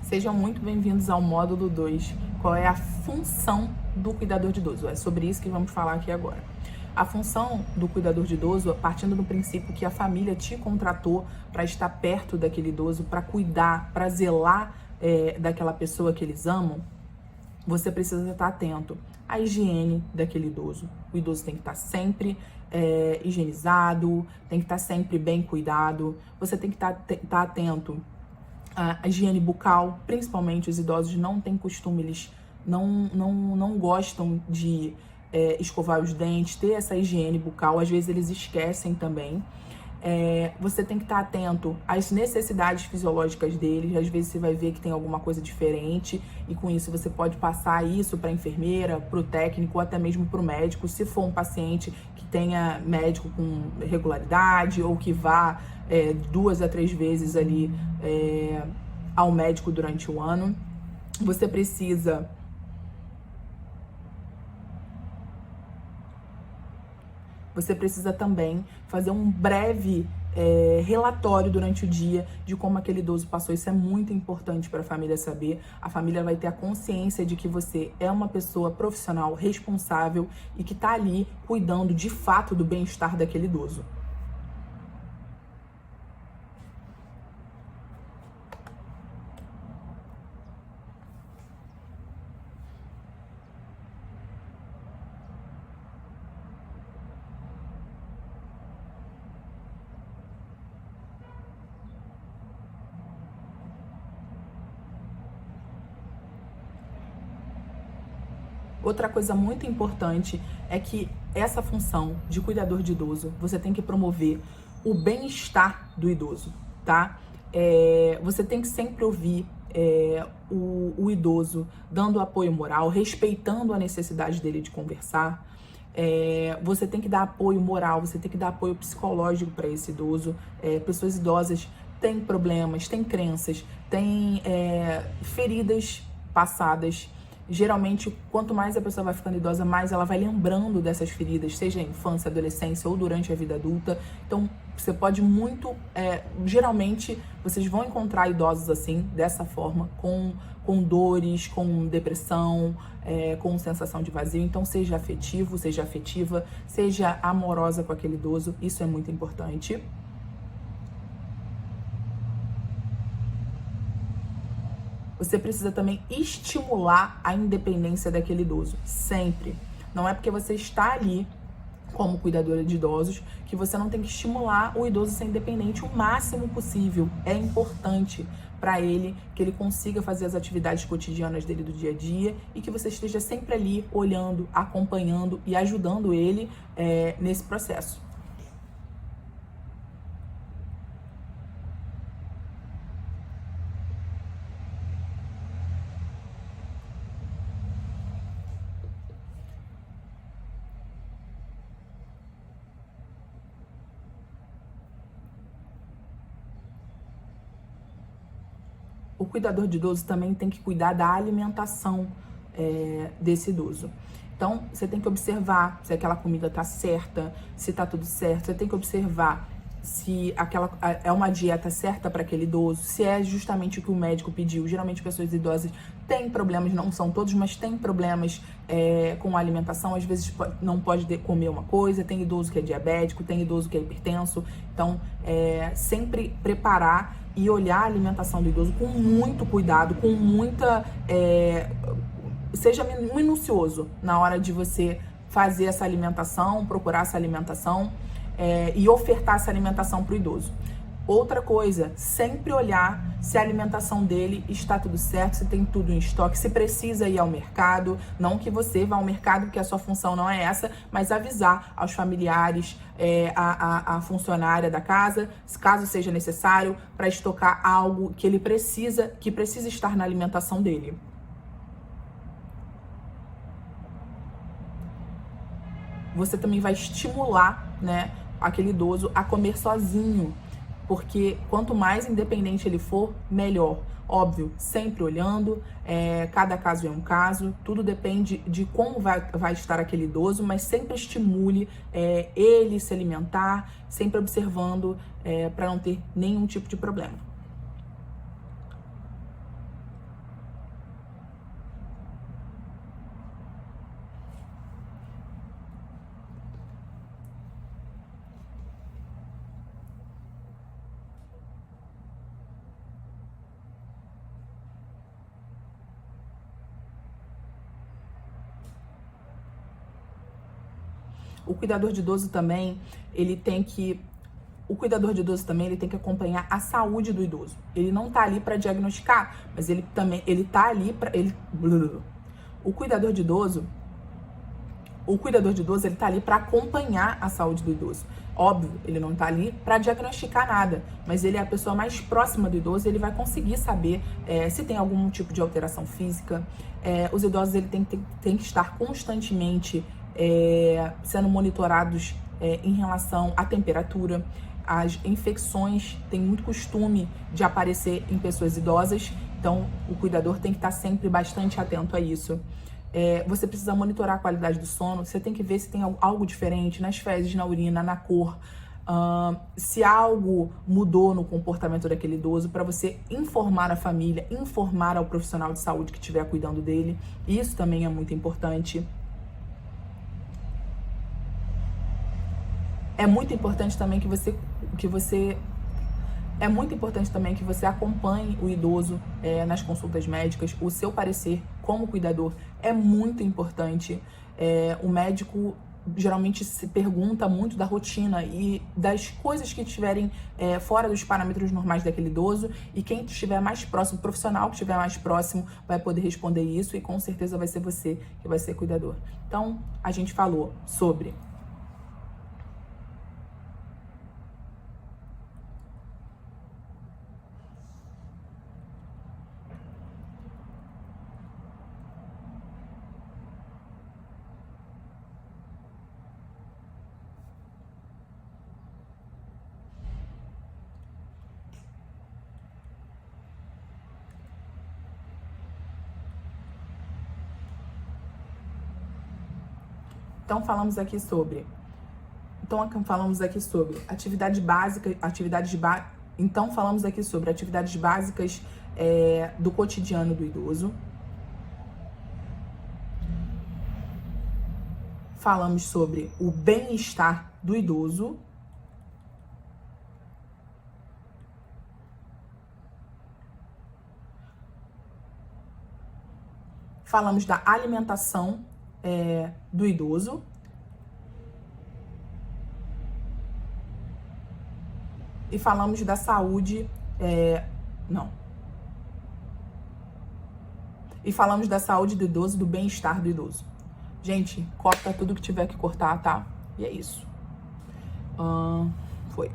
Sejam muito bem-vindos ao módulo 2. Qual é a função do cuidador de idoso? É sobre isso que vamos falar aqui agora. A função do cuidador de idoso, partindo do princípio que a família te contratou para estar perto daquele idoso, para cuidar, para zelar daquela pessoa que eles amam, você precisa estar atento à higiene daquele idoso. O idoso tem que estar sempre higienizado, tem que estar sempre bem cuidado. Você tem que estar atento à higiene bucal, principalmente os idosos não têm costume, eles não gostam de escovar os dentes, ter essa higiene bucal, às vezes eles esquecem também. Você tem que estar atento às necessidades fisiológicas deles. Às vezes você vai ver que tem alguma coisa diferente e com isso você pode passar isso para a enfermeira, para o técnico ou até mesmo para o médico, se for um paciente que tenha médico com regularidade ou que vá 2 a 3 vezes ali ao médico durante o ano. Você precisa também fazer um breve relatório durante o dia de como aquele idoso passou. Isso é muito importante para a família saber. A família vai ter a consciência de que você é uma pessoa profissional, responsável e que está ali cuidando de fato do bem-estar daquele idoso. Outra coisa muito importante é que essa função de cuidador de idoso, você tem que promover o bem-estar do idoso, tá? Você tem que sempre ouvir o idoso dando apoio moral, respeitando a necessidade dele de conversar. Você tem que dar apoio moral, você tem que dar apoio psicológico para esse idoso. Pessoas idosas têm problemas, têm crenças, têm feridas passadas. Geralmente, quanto mais a pessoa vai ficando idosa, mais ela vai lembrando dessas feridas, seja em infância, adolescência ou durante a vida adulta. Então, você pode muito... geralmente, vocês vão encontrar idosos assim, dessa forma, com dores, com depressão, com sensação de vazio. Então, seja afetivo, seja afetiva, seja amorosa com aquele idoso. Isso é muito importante. Você precisa também estimular a independência daquele idoso, sempre. Não é porque você está ali como cuidadora de idosos que você não tem que estimular o idoso a ser independente o máximo possível. É importante para ele que ele consiga fazer as atividades cotidianas dele do dia a dia e que você esteja sempre ali olhando, acompanhando e ajudando ele nesse processo. O cuidador de idoso também tem que cuidar da alimentação desse idoso. Então, você tem que observar se aquela comida está certa, se está tudo certo. Você tem que observar se aquela é uma dieta certa para aquele idoso, se é justamente o que o médico pediu. Geralmente, pessoas idosas têm problemas, não são todos, mas têm problemas com a alimentação. Às vezes, não pode comer uma coisa. Tem idoso que é diabético, tem idoso que é hipertenso. Então, sempre preparar e olhar a alimentação do idoso com muito cuidado, com muita... seja minucioso na hora de você fazer essa alimentação, procurar essa alimentação e ofertar essa alimentação para o idoso. Outra coisa, sempre olhar se a alimentação dele está tudo certo, se tem tudo em estoque, se precisa ir ao mercado. Não que você vá ao mercado, porque a sua função não é essa, mas avisar aos familiares, a funcionária da casa, caso seja necessário, para estocar algo que ele precisa, que precisa estar na alimentação dele. Você também vai estimular, né, aquele idoso a comer sozinho, porque quanto mais independente ele for, melhor. Óbvio, sempre olhando, cada caso é um caso, tudo depende de como vai estar aquele idoso, mas sempre estimule ele se alimentar, sempre observando para não ter nenhum tipo de problema. O cuidador de idoso também, ele tem que acompanhar a saúde do idoso. Ele não tá ali para diagnosticar, mas ele tá ali para o cuidador de idoso, ele tá ali para acompanhar a saúde do idoso. Óbvio, ele não tá ali para diagnosticar nada, mas ele é a pessoa mais próxima do idoso, ele vai conseguir saber se tem algum tipo de alteração física. Os idosos ele tem que estar constantemente sendo monitorados em relação à temperatura. As infecções têm muito costume de aparecer em pessoas idosas, então o cuidador tem que estar sempre bastante atento a isso. Você precisa monitorar a qualidade do sono, você tem que ver se tem algo diferente nas fezes, na urina, na cor, se algo mudou no comportamento daquele idoso, para você informar a família, informar ao profissional de saúde que estiver cuidando dele. Isso também é muito importante. É muito importante também que você acompanhe o idoso nas consultas médicas. O seu parecer como cuidador é muito importante. O médico geralmente se pergunta muito da rotina e das coisas que estiverem fora dos parâmetros normais daquele idoso, e quem estiver mais próximo, o profissional que estiver mais próximo, vai poder responder isso, e com certeza vai ser você que vai ser cuidador. Então, a gente falou sobre Então falamos aqui sobre atividades básicas do cotidiano do idoso. Falamos sobre o bem-estar do idoso. Falamos da alimentação do idoso. E falamos da saúde, E falamos da saúde do idoso, do bem-estar do idoso. Gente, corta tudo que tiver que cortar, tá? E é isso. Foi.